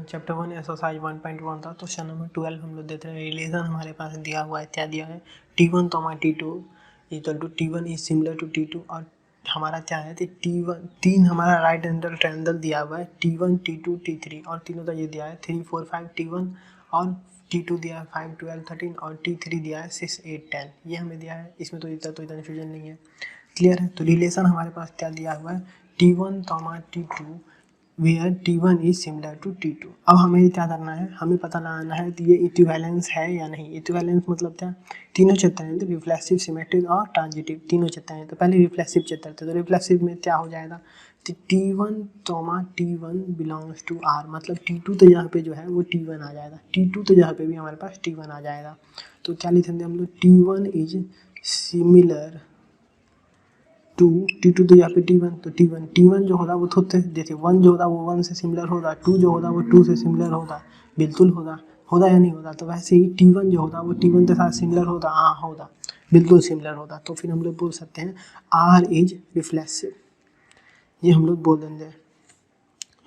Chapter 1 exercise 1.1 था। Question number 12 हम लोग देते हैं। रिलेशन हमारे पास दिया हुआ है, क्या दिया है, T1 T2 equal to T1 is similar to T2 और हमारा क्या है T1 तीन हमारा राइट एंगल ट्रायंगल दिया हुआ है T1 T2 T3 और तीनों का ये दिया है 3 4 5 T1 और T2 दिया है 5 12 13 और T3 दिया है 6 8 10। ये हमें दिया है, इसमें तो इतना कन्फ्यूजन नहीं है, क्लियर है। तो रिलेशन हमारे पास क्या दिया हुआ है T1 T2 where T1 is similar to T2। अब हमें क्या करना है, हमें पता लगाना है कि ये इक्विवेलेंस है या नहीं। इक्विवेलेंस मतलब क्या, तीनों चैप्टर हैं तो रिफ्लेक्सिव, सिमेट्रिक और ट्रांजिटिव तीनों चैप्टर हैं। तो पहले रिफ्लेक्सिव चैप्टर थे, तो रिफ्लेक्सिव में क्या हो जाएगा तो T1 बिलोंग्स टू R, मतलब T2 तो यहाँ पे जो है वो T1 आ जाएगा, T2 तो यहाँ पे भी हमारे पास T1 आ जाएगा। तो क्या लिखेंगे हम लोग, T1 is similar to T2 तो यहाँ पे T1, तो T1 जो होगा वो खुद से, जैसे 1 जो होगा वो 1 से सिमिलर होगा, 2 जो होगा वो 2 से सिमिलर होगा, बिल्कुल होगा या नहीं होगा। तो वैसे ही T1 जो होगा वो T1 के साथ सिमिलर होगा, हाँ होगा, बिल्कुल सिमिलर होगा। तो फिर हम लोग बोल सकते हैं R इज रिफ्लेक्सिव, ये हम लोग बोल देंगे।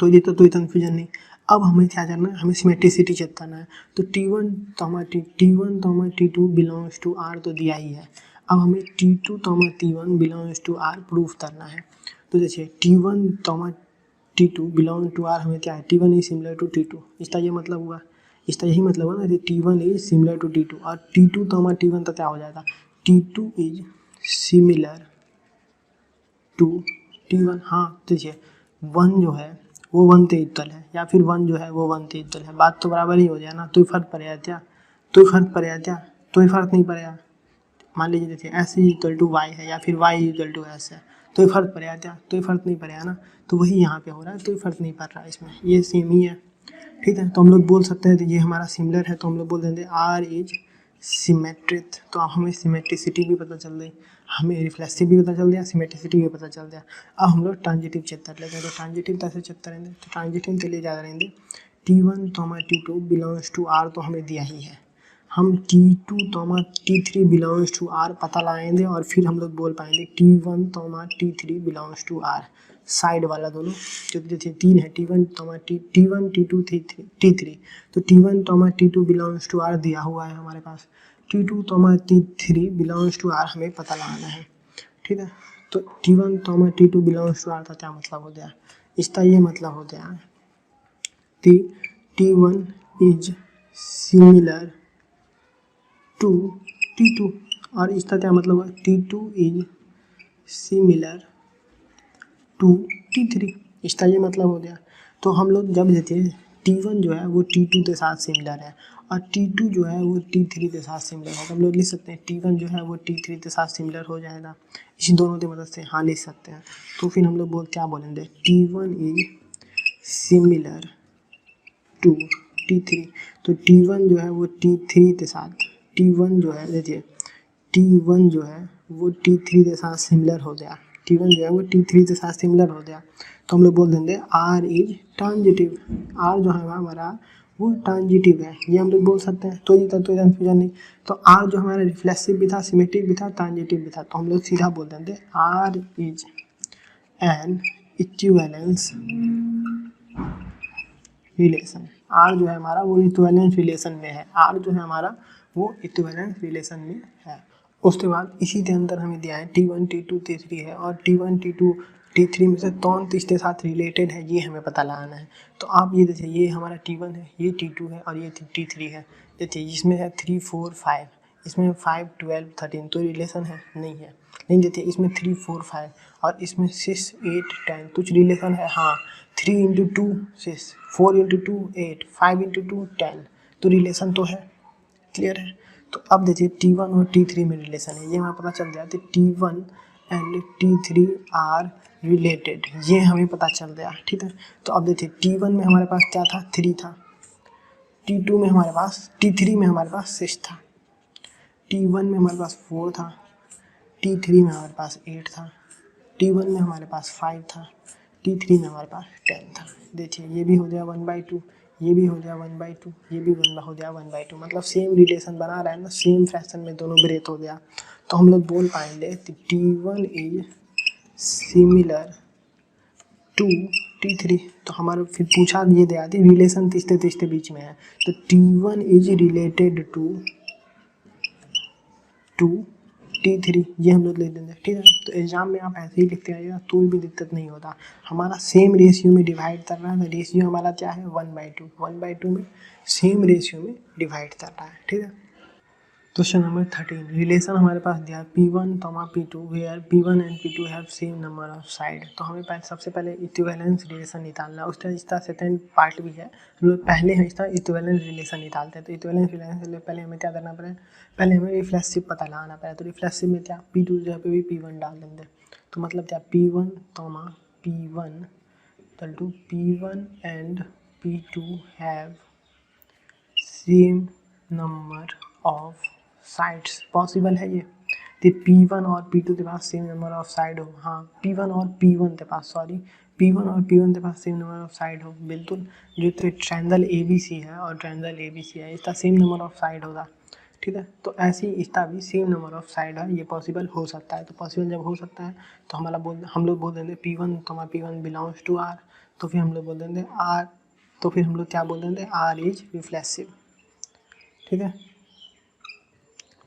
तो ये तो कन्फ्यूजन नहीं। अब हमें क्या करना है, हमें सिमेट्रिसिटी चेक करना है। तो T1 T2 belongs to R तो दिया ही है। अब हमें T2 T1 belongs to R proof करना है। तो देखिए T1 T2 belong to R, हमें क्या है T1 is similar to T2, इसका ये मतलब हुआ, इसका यही मतलब हुआ ना T1 is similar to T2 और T2 T1 तो क्या हो जाएगा T2 is similar to T1। हाँ देखिए 1 जो है वो 1 से इक्वल है या फिर 1 जो है वो 1 से इक्वल है, बात तो बराबर ही हो जाए ना। तो फर्क पड़ेगा क्या, तो फर्क पड़ेगा क्या, तो फर्क नहीं पड़ेगा। मान लीजिए देखिए S इक्वल टू वाई है या फिर Y इक्वल टू S है, तो फर्क पड़ेगा क्या, तो फर्क नहीं पड़ेगा ना। तो वही यहाँ पे हो रहा है, तो फर्क नहीं पड़ रहा है, इसमें ये सेम ही है, ठीक है। तो हम लोग बोल सकते हैं तो ये हमारा सिमिलर है, तो हम लोग बोल देंगे R इज सिमेट्रिक। तो अब हमें सिमेट्रिसिटी भी पता चल गई, हमें रिफ्लेक्सिव भी पता चल गया, सिमेट्रिसिटी भी पता चल गया। अब हम लोग ट्रांजिटिव चैप्टर लेते हैं। तो ट्रांजिटिव कैसे चैप्टर रहेंगे, तो ट्रांजिटिव के लिए ज़्यादा रहेंगे T1 T2 belongs to R, तो हमें दिया ही है। हम T2 T3 belongs to R पता लगाएंगे और फिर हम लोग बोल पाएंगे T1 T3 belongs to R, side वाला दोनों, क्योंकि जैसे 3 है T1 T2 T3, तो T1 T2 belongs to R दिया हुआ है हमारे पास, T2 T3 belongs to R हमें पता लगाना है, ठीक है। तो T1 T2 belongs to R का क्या मतलब हो गया, इसका ये मतलब हो गया T1 is similar to T2 और इसका क्या मतलब है T2 is similar to T3, इसका ये मतलब हो गया। तो हम लोग जब देते हैं T1 जो है वो T2 के साथ सिमिलर है और T2 जो है वो T3 के साथ सिमिलर है, तो हम लोग लिख सकते हैं T1 जो है वो T3 के साथ सिमिलर हो जाएगा, इसी दोनों की मदद से हाँ लिख सकते हैं। तो फिर हम लोग क्या बोलेंगे T1 is similar to T3, तो T1 जो है वो T3 के साथ, T1 जो है देखिए T1 जो है वो T3 के साथ सिमिलर हो गया, T1 जो है वो T3 के साथ सिमिलर हो गया। तो हम लोग बोल देंगे R इज ट्रांजिटिव, R जो है हमारा वो ट्रांजिटिव है, ये हम लोग बोल सकते हैं। तो ये तो कन्फ्यूजन नहीं। तो R जो हमारा रिफ्लेक्सिव भी था, सिमेट्रिक भी था, ट्रांजिटिव भी था, तो हम लोग सीधा बोल देंगे R is an equivalence relation. R जो है हमारा वो इक्विवेलेंस रिलेशन में है, R जो है हमारा वो इक्विवेलेंस रिलेशन में है। उसके बाद इसी के अंदर हमें दिया है T1 T2 T3 है और T1 T2 T3 में से कौन किसके साथ रिलेटेड है ये हमें पता लगाना है। तो आप ये देखिए ये हमारा T1 है, ये T2 है और ये T3 है। देखिए इसमें है 3 4 5, इसमें 5 12 13, तो रिलेशन है नहीं है। नहीं देखिए इसमें 3 4 5 और इसमें 6 8 10, कुछ रिलेशन है, हाँ 3 इंटू 2 6, 4 इंटू 2 8, 5 इंटू 2 10, तो रिलेशन तो है, क्लियर है। तो अब देखिए T1 और T3 में रिलेशन है, ये हमें पता चल गया। तो T1 and T3 are related, ये हमें पता चल गया, ठीक है। तो अब देखिए T1 में हमारे पास क्या था 3 था, T2 में हमारे पास, T3 में हमारे पास 6 था, T1 में हमारे पास 4 था, T3 में हमारे पास 8 था, T1 में हमारे पास 5 था, T3 में हमारे पास 10 था। देखिए ये भी हो गया 1/2, ये भी हो गया 1/2, ये भी हो गया 1/2, मतलब सेम रिलेशन बना रहा है ना, सेम फ्रैक्शन में दोनों ब्रेक हो गया। तो हम लोग बोल पाएंगे T1 is similar to T3, तो हमारा फिर पूछा ये दिया थी रिलेशन तीसरे तीसरे बीच में है, तो T1 is related to T3, ये हम लोग लिख देंगे, ठीक है। तो एग्जाम में आप ऐसे ही लिखते आइएगा तो भी दिक्कत नहीं होता। हमारा सेम रेशियो में डिवाइड कर रहा है, तो रेशियो हमारा क्या है 1/2, 1/2 में सेम रेशियो में डिवाइड कर रहा है, ठीक है। क्वेश्चन नंबर 13, रिलेशन हमारे पास दिया P1, P2 where P1 and P2 have same number of side. तो हमें सबसे पहले इक्विवेलेंस रिलेशन निकालना है, उसका इसका सेकेंड पार्ट भी है। हम लोग पहले इसका इक्विवेलेंस रिलेशन निकालते हैं। तो इक्विवेलेंस रिलेशन से पहले हमें क्या करना पड़ेगा, पहले हमें रिफ्लेक्सिव पता लगाना पड़ेगा। तो रिफ्लेक्सिव में क्या P2 जगह पे भी P1 डाल देंगे, तो मतलब क्या P1, P1 P1 and P2 have same number of sides, possible है ये। तो P1 और P2 के पास सेम नंबर ऑफ साइड हो, हाँ P1 और P1 के पास सेम नंबर ऑफ साइड हो, बिल्कुल। जो तो ट्रायंगल ABC है और ट्रायंगल ABC है, इसका सेम नंबर ऑफ साइड होगा, ठीक है। तो ऐसे ही इसका भी सेम नंबर ऑफ साइड है, ये पॉसिबल हो सकता है। तो पॉसिबल जब हो सकता है तो हम लोग बोल देंगे P1 बिलोंग्स टू R, तो फिर हम लोग बोल देंगे R, तो फिर हम लोग क्या बोल देंगे R इज रिफ्लेक्सिव, ठीक है।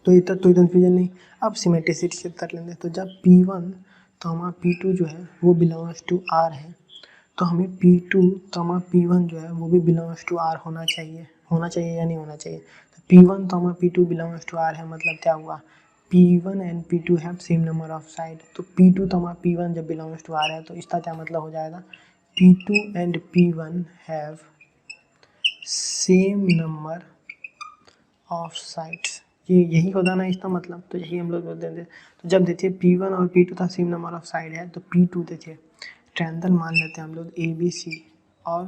तो इतना तो कन्फ्यूजन नहीं। अब सिमेट्रिसिटी चेक कर लेंगे। तो जब P1 P2 जो है वो बिलोंग्स टू R है, तो हमें P2 P1 जो है वो भी बिलोंग्स टू R होना चाहिए या नहीं होना चाहिए। तो P1 P2 belongs to R है, मतलब क्या हुआ P1 and P2 have same number of side. तो P2 P1 जब बिलोंग्स टू R है तो इसका क्या मतलब हो जाएगा P2 and P1 have same number of sides, ये यही होता ना इसका मतलब। तो यही हम लोग बोल देते हैं। तो जब देखिए P1 और P2 का सेम नंबर ऑफ साइड है, तो P2 देखिए ट्रायंगल मान लेते हैं हम लोग ABC और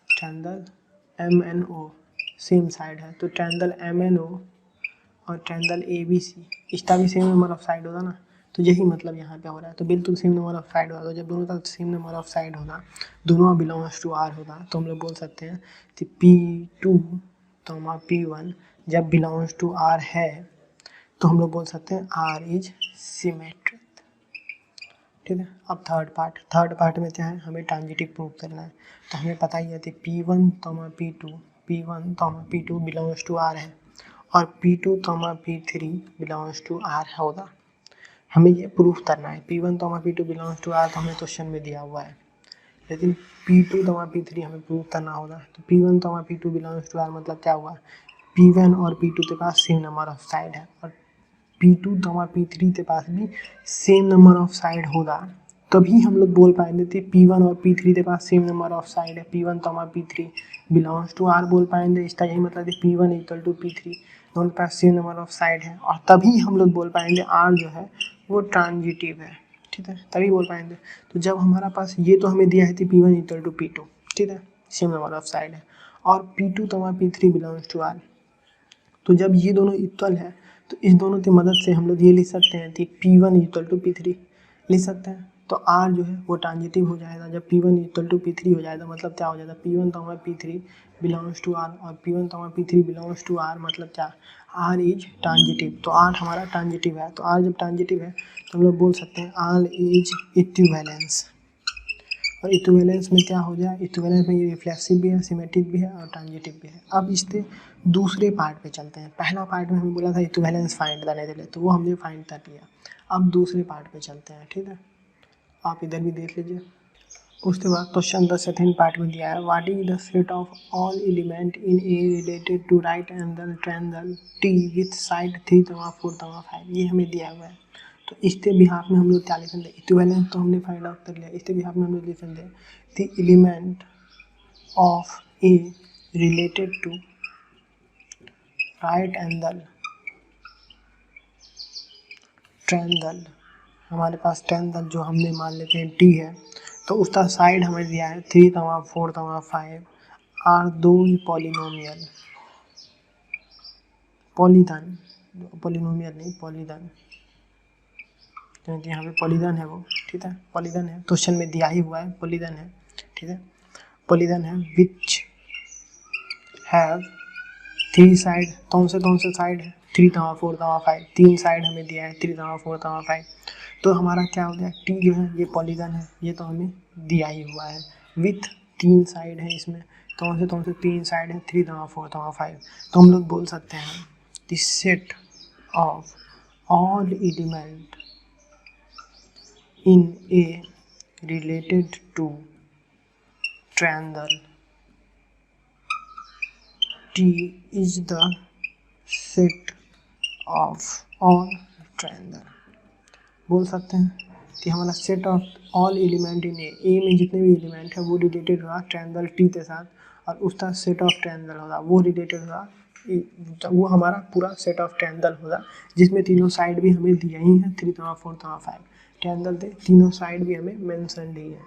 ट्रायंगल MNO सेम साइड है। तो ट्रायंगल MNO और ट्रायंगल ABC इसका भी सेम नंबर ऑफ साइड होगा ना, तो यही मतलब यहाँ पे हो रहा है। तो बिल्कुल सेम नंबर ऑफ साइड होगा। तो जब दोनों का सेम नंबर ऑफ साइड होगा, दोनों बिलोंग्स टू R होगा, तो हम लोग बोल सकते हैं कि P2 P1 जब बिलोंग्स टू R है तो हम लोग बोल सकते हैं R इज सिमेट्रिक, ठीक है। अब थर्ड पार्ट में क्या है, हमें ट्रांजिटिव प्रूव करना है। तो हमें पता ही है कि P1 P2 belongs to R है और P2 P3 belongs to R होगा। हमें ये प्रूफ करना है। P1 P2 belongs to R तो हमें क्वेश्चन में दिया हुआ है, लेकिन P2 P3 हमें प्रूव करना होगा। तो P1 P2 belongs to R मतलब क्या हुआ P1 और P2 के पास सेम नंबर ऑफ साइड है और P2 P3 के पास भी सेम नंबर ऑफ साइड होगा, तभी हम लोग बोल पाएंगे कि P1 और P3 के पास सेम नंबर ऑफ साइड है, P1 P3 belongs to R बोल पाएंगे। इसका यही मतलब है P1 इक्वल टू P3, दोनों के पास सेम नंबर ऑफ साइड है, और तभी हम लोग बोल पाएंगे R जो है वो ट्रांजिटिव है, ठीक है, तभी बोल पाएंगे। तो जब हमारा पास ये तो हमें दिया है कि P1 इक्वल टू P2, ठीक है, सेम नंबर ऑफ साइड है, और P2 P3 belongs to R, तो जब ये दोनों इक्वल है तो इस दोनों की मदद से हम लोग ये लिख सकते हैं कि P1 इक्वल टू P3 लिख सकते हैं। तो R जो है वो ट्रांजिटिव हो जाएगा। जब P1 इक्वल टू P3 हो जाएगा मतलब क्या हो जाएगा P1 P3 belongs to R, और P1 P3 belongs to R मतलब क्या R इज ट्रांजिटिव। तो R हमारा ट्रांजिटिव है। तो R जब ट्रांजिटिव है तो हम लोग बोल सकते हैं R इज इक्विवेलेंस। और इक्विवेलेंस में क्या हो जाए, इक्विवेलेंस में ये रिफ्लेक्सिव भी है, सिमेट्रिक भी है और ट्रांजिटिव भी है। अब इसके दूसरे पार्ट पे चलते हैं। पहला पार्ट में हमें बोला था इक्विवेलेंस फाइंड करने के लिए, तो वो हमने फाइंड कर लिया। अब दूसरे पार्ट पे चलते हैं, ठीक है, आप इधर भी देख लीजिए। उसके बाद क्वेश्चन द सेकेंड पार्ट में दिया है what is the set of all element in a related to right angle triangle T with side 3, 4, 5, ये हमें दिया हुआ है। तो इसके बिहाफ में हम लोग क्या लिखेंगे, इक्विवेलेंस तो हमने फाइंड आउट कर लिया, इसके बिहाफ में हम लोग लिखेंगे the element of a related to right angle triangle. हमारे पास ट्रायंगल जो हमने मान लेते हैं टी है, तो उसका साइड हमें दिया है 3, 4, 5 आर दो पॉलिनोमियल पॉलिनोमियल नहीं पॉलीगन, क्योंकि यहाँ पे पॉलीगन है वो, ठीक है, पॉलीगन है, क्वेश्चन में दिया ही हुआ है पॉलीगन है, ठीक है, पॉलीगन है विच हैव 3 साइड। कौन से साइड है 3, 4, 5, 3 साइड हमें दिया है 3, 4, 5। तो हमारा क्या हो गया टी जो है ये पॉलीगन है, ये तो हमें दिया ही हुआ है, विथ 3 साइड है इसमें, तो से 3 साइड है, 3 4 5, तो हम लोग बोल सकते हैं the set of all element in A related to triangle T is the set of all triangle। बोल सकते हैं कि हमारा set of all element in a में जितने भी एलिमेंट है वो रिलेटेड होगा ट्रायंगल टी के साथ, और उसका सेट ऑफ ट्रायंगल होगा वो रिलेटेड होगा, वो हमारा पूरा सेट ऑफ ट्रायंगल होगा जिसमें तीनों साइड भी हमें दिया ही है, 3 4 5 ट्रायंगल थे, तीनों साइड भी हमें मेंशन दी है।